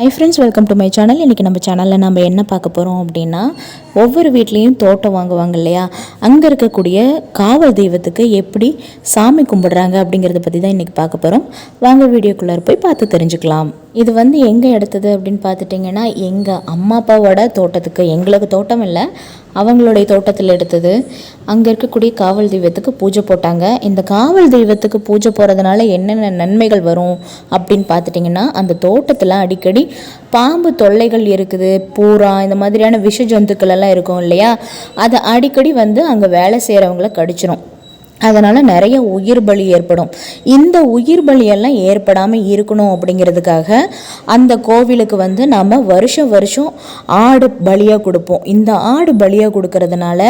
Hi friends, welcome to my channel. இன்றைக்கி நம்ம சேனலில் நம்ம என்ன பார்க்க போகிறோம் அப்படின்னா, ஒவ்வொரு வீட்லேயும் தோட்டம் வாங்குவாங்க இல்லையா, அங்கே இருக்கக்கூடிய காவல் தெய்வத்துக்கு எப்படி சாமி கும்பிடுறாங்க அப்படிங்கிறத பற்றி தான் இன்றைக்கி பார்க்க போகிறோம். வாங்க வீடியோக்குள்ளே போய் பார்த்து தெரிஞ்சுக்கலாம். இது எங்கே எடுத்தது அப்படின்னு பார்த்துட்டிங்கன்னா, எங்கள் அம்மா அப்பாவோட தோட்டத்துக்கு, எங்களுக்கு தோட்டம் இல்லை, அவங்களுடைய தோட்டத்தில் எடுத்தது. அங்கே இருக்கக்கூடிய காவல் தெய்வத்துக்கு பூஜை போட்டாங்க. இந்த காவல் தெய்வத்துக்கு பூஜை போகிறதுனால என்னென்ன நன்மைகள் வரும் அப்படின்னு பார்த்துட்டிங்கன்னா, அந்த தோட்டத்தில் அடிக்கடி பாம்பு தொல்லைகள் இருக்குது, பூரா இந்த மாதிரியான விஷ ஜந்துக்கள் எல்லாம் இருக்கும் இல்லையா, அதை அடிக்கடி அங்கே வேலை செய்கிறவங்கள கடிச்சிடும். அதனால் நிறைய உயிர் பலி ஏற்படும். இந்த உயிர் பலியெல்லாம் ஏற்படாமல் இருக்கணும் அப்படிங்கிறதுக்காக அந்த கோவிலுக்கு நாம் வருஷம் ஆடு பலியாக கொடுப்போம். இந்த ஆடு பலியாக கொடுக்கறதுனால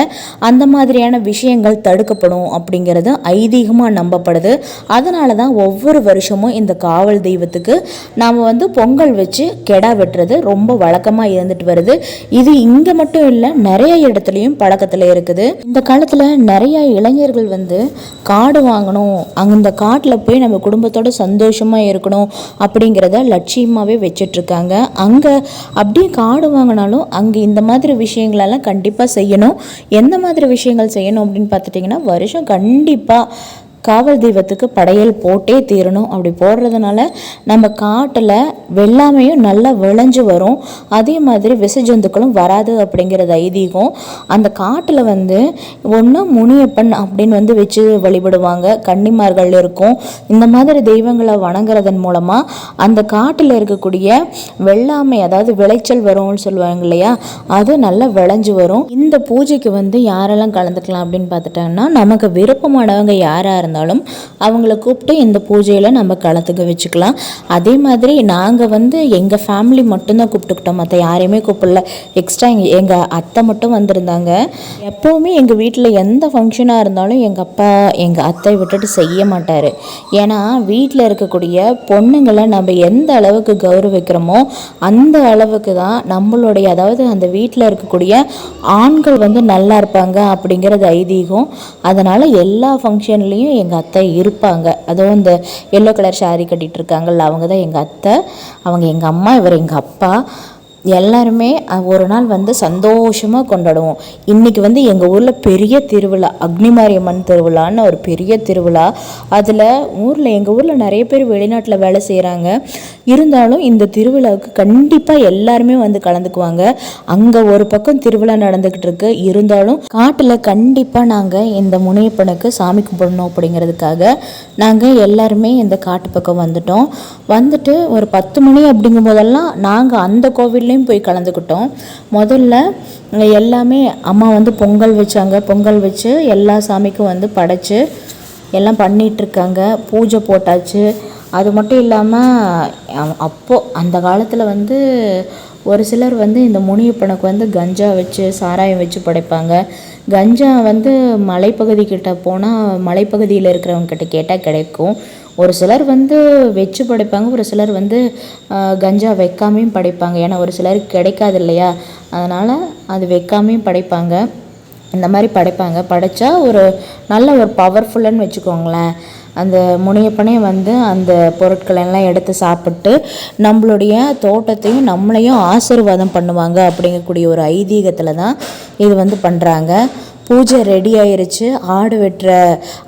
அந்த மாதிரியான விஷயங்கள் தடுக்கப்படும் அப்படிங்கிறது ஐதீகமாக நம்பப்படுது. அதனால தான் ஒவ்வொரு வருஷமும் இந்த காவல் தெய்வத்துக்கு நாம் பொங்கல் வச்சு கெடா வெட்டுறது ரொம்ப வழக்கமாக இருந்துட்டு வருது. இது இங்கே மட்டும் இல்லை, நிறைய இடத்துலையும் பழக்கத்தில் இருக்குது. இந்த காலத்தில் நிறைய இளைஞர்கள் காடு வாங்கணும், அந்த காட்டில் போய் நம்ம குடும்பத்தோடு சந்தோஷமாக இருக்கணும் அப்படிங்கிறத லட்சியமாகவே வச்சிட்ருக்காங்க. அங்கே அப்படியே காடு வாங்கினாலும் அங்கே இந்த மாதிரி விஷயங்களெல்லாம் கண்டிப்பாக செய்யணும். எந்த மாதிரி விஷயங்கள் செய்யணும் அப்படின்னு பார்த்துட்டிங்கன்னா, வருஷம் கண்டிப்பாக காவல் தெய்வத்துக்கு படையல் போட்டே தீரணும். அப்படி போடுறதுனால நம்ம காட்டில் வெள்ளாமையும் நல்லா விளைஞ்சு வரும், அதே மாதிரி விச ஜந்துக்களும் வராது அப்படிங்கிறது ஐதீகம். அந்த காட்டில் ஒன்று முனியப்பன் அப்படின்னு வச்சு வழிபடுவாங்க, கன்னிமார்கள் இருக்கும். இந்த மாதிரி தெய்வங்களை வணங்குறதன் மூலமாக அந்த காட்டில் இருக்கக்கூடிய வெள்ளாமை, அதாவது விளைச்சல் வரும்னு சொல்லுவாங்க இல்லையா, அது நல்லா விளைஞ்சு வரும். இந்த பூஜைக்கு யாரெல்லாம் கலந்துக்கலாம் அப்படின்னு பார்த்துட்டாங்கன்னா, நமக்கு விருப்பமானவங்க யாராக இருந்தாலும் அவங்கள கூப்பிட்டு இந்த பூஜையில் நம்ம கலந்துக்க வச்சுக்கலாம். அதே மாதிரி நாங்கள் எங்கள் ஃபேமிலி மட்டும்தான் கூப்பிட்டுக்கிட்டோம், மற்ற யாரையுமே கூப்பிடல. எக்ஸ்ட்ரா எங்கள் அத்தை மட்டும் வந்திருந்தாங்க. எப்போவுமே எங்கள் வீட்டில் எந்த ஃபங்க்ஷனாக இருந்தாலும் எங்கள் அப்பா எங்கள் அத்தை விட்டுட்டு செய்ய மாட்டார். ஏன்னா வீட்டில் இருக்கக்கூடிய பொண்ணுங்களை நம்ம எந்த அளவுக்கு கௌரவிக்கிறோமோ அந்த அளவுக்கு தான் நம்மளுடைய, அதாவது அந்த வீட்டில் இருக்கக்கூடிய ஆண்கள் நல்லா இருப்பாங்க அப்படிங்கிறது ஐதீகம். அதனால் எல்லா ஃபங்க்ஷன்லேயும் எங்கள் அத்தை இருப்பாங்க. அதுவும் இந்த எல்லோ கலர் சாரீ கட்டிகிட்டு இருக்காங்கல்ல, அவங்க தான் எங்கள் அத்தை. அவங்க எங்கள் அம்மா, இவர் எங்கள் அப்பா. எல்லாருமே ஒரு நாள் சந்தோஷமாக கொண்டாடுவோம். இன்றைக்கி எங்கள் ஊரில் பெரிய திருவிழா, அக்னிமாரியம்மன் திருவிழான்னு ஒரு பெரிய திருவிழா. அதில் எங்கள் ஊரில் நிறைய பேர் வெளிநாட்டில் வேலை செய்கிறாங்க. இருந்தாலும் இந்த திருவிழாவுக்கு கண்டிப்பாக எல்லாருமே கலந்துக்குவாங்க. அங்கே ஒரு பக்கம் திருவிழா நடந்துக்கிட்டு இருக்கு, இருந்தாலும் காட்டில் கண்டிப்பாக நாங்கள் இந்த முனியப்பனுக்கு சாமி கும்பிடணும் அப்படிங்கிறதுக்காக நாங்கள் எல்லாருமே இந்த காட்டு பக்கம் வந்துட்டு ஒரு 10 மணி அப்படிங்கும் போதெல்லாம் நாங்கள் அந்த கோவிலில் போய் கலந்துக்கிட்டோம். முதல்ல எல்லாமே அம்மா பொங்கல் வச்சாங்க. பொங்கல் வச்சு எல்லா சாமிக்கும் படைச்சு எல்லாம் பண்ணிகிட்ருக்காங்க. பூஜை போட்டாச்சு. அது மட்டும் இல்லாமல் அப்போது அந்த காலத்தில் ஒரு சிலர் இந்த முனியப்பனுக்கு கஞ்சா வச்சு சாராயம் வச்சு படைப்பாங்க. கஞ்சா மலைப்பகுதிக்கிட்ட போனால் மலைப்பகுதியில் இருக்கிறவங்கக்கிட்ட கேட்டால் கிடைக்கும். ஒரு சிலர் வச்சு படைப்பாங்க, ஒரு சிலர் கஞ்சா வைக்காமையும் படைப்பாங்க. ஏன்னா ஒரு சிலருக்கு கிடைக்காது இல்லையா, அதனால் அது வைக்காமையும் படைப்பாங்க. இந்த மாதிரி படைப்பாங்க. படைத்தா ஒரு நல்ல ஒரு பவர்ஃபுல்லுன்னு வச்சுக்கோங்களேன். அந்த முனியப்பனே அந்த பொருட்களெல்லாம் எடுத்து சாப்பிட்டு நம்மளுடைய தோட்டத்தையும் நம்மளையும் ஆசீர்வாதம் பண்ணுவாங்க அப்படிங்கக்கூடிய ஒரு ஐதீகத்தில் தான் இது பண்ணுறாங்க. பூஜை ரெடி ஆயிருச்சு. ஆடு வெட்டுற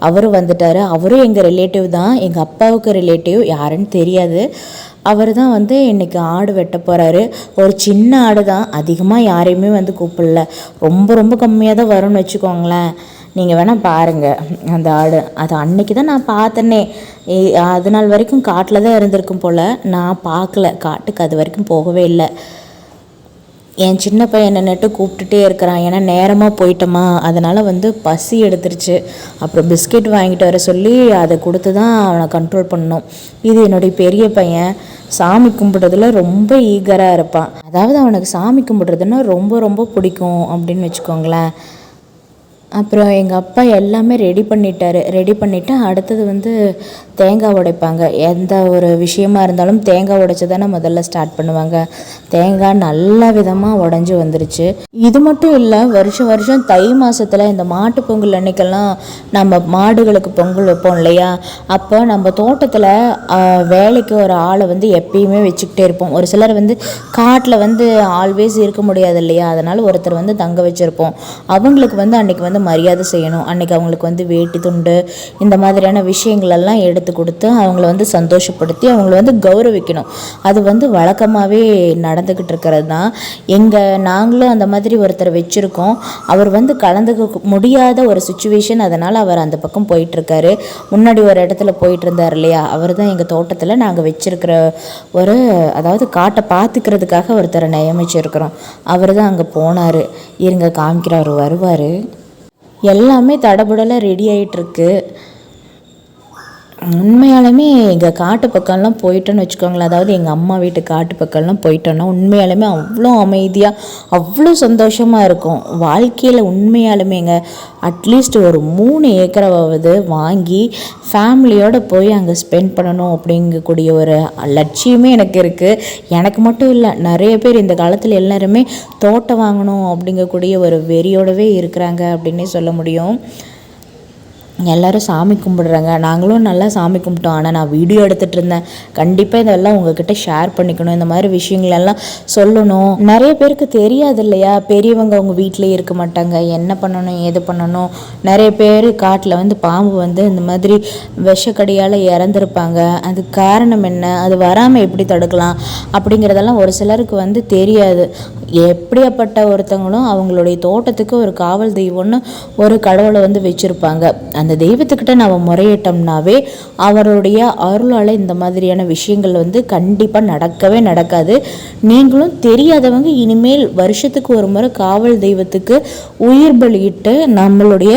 அவரும் வந்துட்டார். அவரும் எங்கள் ரிலேட்டிவ் தான், எங்கள் அப்பாவுக்கு ரிலேட்டிவ், யாருன்னு தெரியாது. அவர் தான் இன்றைக்கி ஆடு வெட்ட போகிறாரு. ஒரு சின்ன ஆடு தான், அதிகமாக யாரையுமே கூப்பிடல. ரொம்ப கம்மியாக தான் வரும்னு வச்சுக்கோங்களேன். நீங்கள் வேணால் பாருங்கள் அந்த ஆடு. அது அன்னைக்கு தான் நான் பார்த்தேனே. அது நாள் வரைக்கும் காட்டில் தான் இருந்திருக்கும் போல். நான் பார்க்கல, காட்டுக்கு அது வரைக்கும் போகவே இல்லை. என் சின்ன பையனை நட்டு கூப்பிட்டுட்டே இருக்கிறான். ஏன்னா நேரமாக போயிட்டோமா, அதனால் பசி எடுத்துருச்சு. அப்புறம் பிஸ்கெட் வாங்கிட்டு வர சொல்லி அதை கொடுத்து தான் அவனை கண்ட்ரோல் பண்ணணும். இது என்னுடைய பெரிய பையன். சாமி கும்பிட்றதுல ரொம்ப ஈகராக இருப்பான். அதாவது அவனுக்கு சாமி கும்பிட்றதுன்னா ரொம்ப பிடிக்கும் அப்படின்னு வச்சுக்கோங்களேன். அப்புறம் எங்கள் அப்பா எல்லாமே ரெடி பண்ணிட்டாரு. ரெடி பண்ணிவிட்டு அடுத்தது வந்து தேங்காய் உடைப்பாங்க. எந்த ஒரு விஷயமா இருந்தாலும் தேங்காய் உடைச்சி தானே முதல்ல ஸ்டார்ட் பண்ணுவாங்க. தேங்காய் நல்ல விதமாக உடஞ்சி வந்துருச்சு. இது மட்டும் இல்லை, வருஷம் வருஷம் தை மாதத்தில் இந்த மாட்டு பொங்கல் அன்னைக்கெல்லாம் நம்ம மாடுகளுக்கு பொங்கல் வைப்போம் இல்லையா, அப்போ நம்ம தோட்டத்தில் வேலைக்கு ஒரு ஆளை வந்து எப்பயுமே வச்சுக்கிட்டே இருப்போம். ஒரு சிலர் வந்து காட்டில் வந்து ஆல்வேஸ் இருக்க முடியாது இல்லையா, அதனால் ஒருத்தர் வந்து தங்க வச்சுருப்போம். அவங்களுக்கு வந்து அன்றைக்கி வந்து மரியாதை செய்யணும். அன்றைக்கி அவங்களுக்கு வந்து வேட்டி துண்டு இந்த மாதிரியான விஷயங்களெல்லாம் எடுத்து கொடுத்து அவங்கள வந்து சந்தோஷப்படுத்தி அவங்கள வந்து கௌரவிக்கணும். அது வந்து வழக்கமாகவே நடந்துக்கிட்டு இருக்கிறது தான். நாங்களும் அந்த மாதிரி ஒருத்தர் வச்சுருக்கோம். அவர் வந்து கலந்துக்க முடியாத ஒரு சுச்சுவேஷன், அதனால் அவர் அந்த பக்கம் போயிட்டுருக்காரு. முன்னாடி ஒரு இடத்துல போயிட்டு இருந்தார் இல்லையா, அவர் தான் எங்கள் தோட்டத்தில் நாங்கள் வச்சுருக்கிற அதாவது காட்டை பார்த்துக்கிறதுக்காக ஒருத்தரை நியமிச்சிருக்கிறோம். அவர் தான் அங்கே போனார். இருங்க காமிக்கிறார், வருவார். எல்லாமே தடபுடலாக ரெடி ஆகிட்டுருக்கு. உண்மையாலுமே எங்கள் காட்டு பக்கம்லாம் போயிட்டோன்னு வச்சுக்கோங்களேன், அதாவது எங்கள் அம்மா வீட்டு காட்டு பக்கம்லாம் போயிட்டோன்னா உண்மையாலுமே அவ்வளோ அமைதியாக அவ்வளோ சந்தோஷமாக இருக்கும் வாழ்க்கையில். உண்மையாலுமேங்க அட்லீஸ்ட் ஒரு 3 ஏக்கராவது வாங்கி ஃபேமிலியோடு போய் அங்கே ஸ்பெண்ட் பண்ணணும் அப்படிங்கக்கூடிய ஒரு லட்சியமே எனக்கு இருக்குது. எனக்கு மட்டும் இல்லை, நிறைய பேர் இந்த காலத்தில் எல்லாருமே தோட்டம் வாங்கணும் அப்படிங்கக்கூடிய ஒரு வெறியோடவே இருக்கிறாங்க அப்படின்னே சொல்ல முடியும். எல்லோரும் சாமி கும்பிடுறாங்க. நாங்களும் நல்லா சாமி கும்பிட்டோம். ஆனால் நான் வீடியோ எடுத்துகிட்டு இருந்தேன். கண்டிப்பாக இதெல்லாம் உங்ககிட்ட ஷேர் பண்ணிக்கணும், இந்த மாதிரி விஷயங்களெல்லாம் சொல்லணும். நிறைய பேருக்கு தெரியாது இல்லையா, பெரியவங்க அவங்க வீட்டிலே இருக்க மாட்டாங்க, என்ன பண்ணணும் ஏது பண்ணணும். நிறைய பேர் காட்டில் வந்து பாம்பு வந்து இந்த மாதிரி விஷக்கடியால் இறந்துருப்பாங்க. அது காரணம் என்ன, அது வராமல் எப்படி தடுக்கலாம் அப்படிங்கிறதெல்லாம் ஒரு சிலருக்கு வந்து தெரியாது. எப்படியாப்பட்ட ஒருத்தவங்களும் அவங்களுடைய தோட்டத்துக்கு ஒரு காவல் தெய்வம்னு ஒரு கடவுளை வந்து வச்சுருப்பாங்க. அந்த தெய்வத்துக்கிட்ட நம்ம முறையிட்டோம்னாவே அவருடைய அருளால் இந்த மாதிரியான விஷயங்கள் வந்து கண்டிப்பாக நடக்கவே நடக்காது. நீங்களும் தெரியாதவங்க இனிமேல் வருஷத்துக்கு ஒரு முறை காவல் தெய்வத்துக்கு உயிர் பலியிட்டு நம்மளுடைய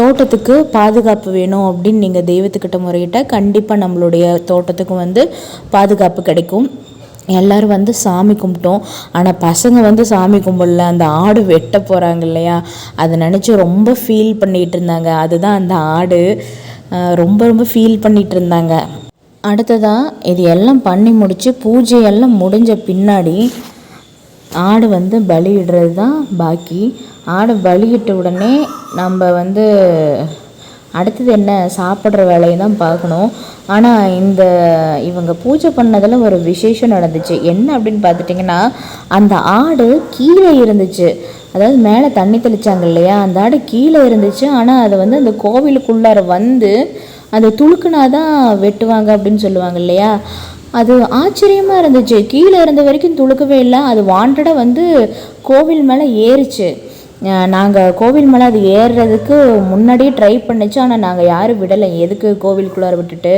தோட்டத்துக்கு பாதுகாப்பு வேணும் அப்படின்னு நீங்கள் தெய்வத்துக்கிட்ட முறையிட்டால் கண்டிப்பாக நம்மளுடைய தோட்டத்துக்கும் வந்து பாதுகாப்பு கிடைக்கும். எல்லோரும் வந்து சாமி கும்பிட்டோம். ஆனால் பசங்க வந்து சாமி கும்பிடல, அந்த ஆடு வெட்ட போகிறாங்க இல்லையா, அதை நினச்சி ரொம்ப ஃபீல் பண்ணிகிட்டு இருந்தாங்க. அதுதான் அந்த ஆடு, ரொம்ப ரொம்ப ஃபீல் பண்ணிகிட்டு இருந்தாங்க. அடுத்ததான் இது எல்லாம் பண்ணி முடித்து பூஜையெல்லாம் முடிஞ்ச பின்னாடி ஆடு வந்து பலியிடுறது தான் பாக்கி. ஆடு பலியிட்ட உடனே நம்ம வந்து அடுத்தது என்ன, சாப்பிட்ற வேலையை தான் பார்க்கணும். ஆனால் இவங்க பூஜை பண்ணதில் ஒரு விசேஷம் நடந்துச்சு. என்ன அப்படின்னு பார்த்துட்டிங்கன்னா, அந்த ஆடு கீழே இருந்துச்சு. அதாவது மேலே தண்ணி தெளித்தாங்க இல்லையா, அந்த ஆடு கீழே இருந்துச்சு. ஆனால் அதை வந்து அந்த கோவிலுக்குள்ளார வந்து அதை துளுக்குனா தான் வெட்டுவாங்க அப்படின்னு சொல்லுவாங்க இல்லையா, அது ஆச்சரியமாக இருந்துச்சு. கீழே இருந்த வரைக்கும் துளுக்கவே இல்லை, அது வாண்டடாக வந்து கோவில் மேலே ஏறிச்சு. நாங்கள் கோவில் மேலே அது ஏறுறதுக்கு முன்னாடியே ட்ரை பண்ணிச்சு. ஆனால் நாங்கள் யாரும் விடலை, எதுக்கு கோவிலுக்குள்ளார விட்டுட்டு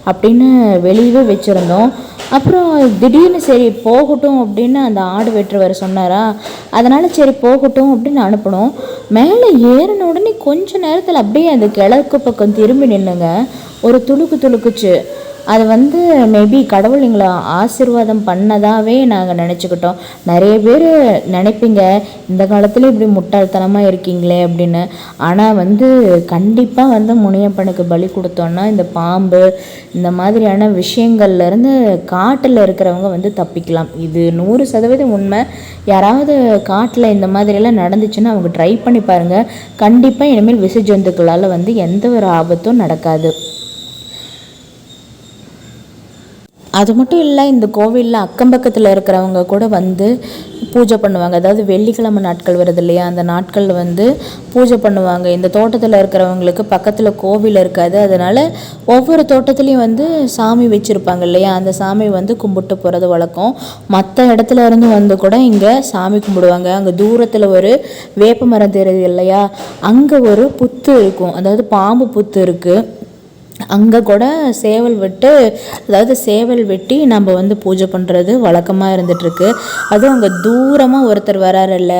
அப்படின்னு வெளியவே வச்சுருந்தோம். அப்புறம் திடீர்னு சரி போகட்டும் அப்படின்னு அந்த ஆடு வெட்டுறவர் சொன்னாரா, அதனால் சரி போகட்டும் அப்படின்னு அனுப்பினோம். மேலே ஏறின உடனே கொஞ்ச நேரத்தில் அப்படியே அந்த கிழக்கு பக்கம் திரும்பி நின்றுங்க ஒரு துளுக்குச்சு. அது வந்து மேபி கடவுள் எங்களை ஆசீர்வாதம் பண்ணதாகவே நாங்கள் நினச்சிக்கிட்டோம். நிறைய பேர் நினைப்பீங்க இந்த காலத்தில் இப்படி முட்டாள்தனமாக இருக்கீங்களே அப்படின்னு. ஆனால் வந்து கண்டிப்பாக வந்து முனியப்பனுக்கு பலி கொடுத்தோன்னா இந்த பாம்பு இந்த மாதிரியான விஷயங்கள்லேருந்து காட்டில் இருக்கிறவங்க வந்து தப்பிக்கலாம். இது 100% உண்மை. யாராவது காட்டில் இந்த மாதிரியெல்லாம் நடந்துச்சுன்னா அவங்க ட்ரை பண்ணி பாருங்கள். கண்டிப்பாக இனிமேல் விச ஜந்துக்களால் வந்து எந்த ஒரு ஆபத்தும் நடக்காது. அது மட்டும் இல்லை, இந்த கோவிலில் அக்கம் பக்கத்தில் இருக்கிறவங்க கூட வந்து பூஜை பண்ணுவாங்க. அதாவது வெள்ளிக்கிழமை நாட்கள் வருது இல்லையா, அந்த நாட்களில் வந்து பூஜை பண்ணுவாங்க. இந்த தோட்டத்தில் இருக்கிறவங்களுக்கு பக்கத்தில் கோவில் இருக்காது, அதனால் ஒவ்வொரு தோட்டத்துலேயும் வந்து சாமி வச்சுருப்பாங்க இல்லையா, அந்த சாமி வந்து கும்பிட்டு போகிறது வழக்கம். மற்ற இடத்துல இருந்து வந்து கூட இங்கே சாமி கும்பிடுவாங்க. அங்கே தூரத்தில் ஒரு வேப்ப மரம் தெரியுது இல்லையா, அங்கே ஒரு புத்து இருக்கும், அதாவது பாம்பு புத்து இருக்குது. அங்கே கூட சேவல் வெட்டி நம்ம வந்து பூஜை பண்ணுறது வழக்கமாக இருந்துகிட்ருக்கு. அதுவும் அங்கே தூரமாக ஒருத்தர் வராருல்ல,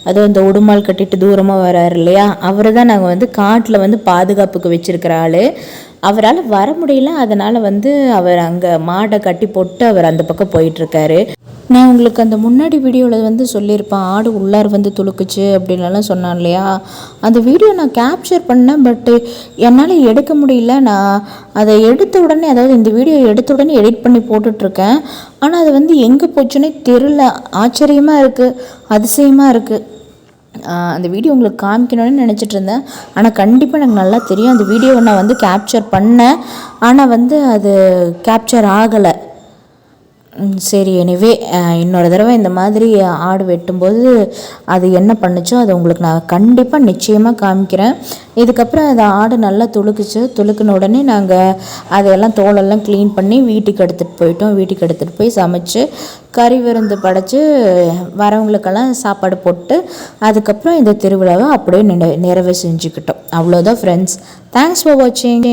அதுவும் அந்த உடுமால் கட்டிட்டு தூரமாக வராரு இல்லையா, அவரை தான் நாங்கள் வந்து காட்டில் வந்து பாதுகாப்புக்கு வச்சுருக்கிற ஆள். அவரால் வர முடியல, அதனால் வந்து அவர் அங்கே மாடை கட்டி போட்டு அவர் அந்த பக்கம் போயிட்டுருக்காரு. நான் உங்களுக்கு அந்த முன்னாடி வீடியோவில் வந்து சொல்லியிருப்பேன், ஆடு உள்ளார் வந்து துளுக்குச்சு அப்படின்லாம் சொன்னான் இல்லையா. அந்த வீடியோ நான் கேப்சர் பண்ணேன், பட்டு என்னால் எடுக்க முடியல. நான் அதை எடுத்த உடனே, அதாவது இந்த வீடியோ எடுத்த உடனே எடிட் பண்ணி போட்டுட்ருக்கேன். ஆனால் அது வந்து எங்கே போச்சுன்னே தெரில. ஆச்சரியமாக இருக்குது, அதிசயமாக இருக்குது. அந்த வீடியோ உங்களுக்கு காமிக்கணும்னு நினச்சிட்டு இருந்தேன். ஆனால் கண்டிப்பாக எனக்கு நல்லா தெரியும் அந்த வீடியோவை நான் வந்து கேப்சர் பண்ணேன், ஆனால் வந்து அது கேப்சர் ஆகலை. சரி, எனிவே இன்னொரு தடவை இந்த மாதிரி ஆடு வெட்டும்போது அது என்ன பண்ணுச்சோ அதை உங்களுக்கு நான் கண்டிப்பாக நிச்சயமாக காமிக்கிறேன். இதுக்கப்புறம் அது ஆடு நல்லா துளுக்குச்சு. துளுக்குன உடனே நாங்கள் அதையெல்லாம் தோலெல்லாம் க்ளீன் பண்ணி வீட்டுக்கு எடுத்துகிட்டு போயிட்டோம். வீட்டுக்கு எடுத்துகிட்டு போய் சமைச்சு கறி விருந்து படைச்சி வரவங்களுக்கெல்லாம் சாப்பாடு போட்டு அதுக்கப்புறம் இந்த திருவிழாவை அப்படியே நிறைவு செஞ்சுக்கிட்டோம். அவ்வளோதான் ஃப்ரெண்ட்ஸ். தேங்க்ஸ் ஃபார் வாட்சிங்.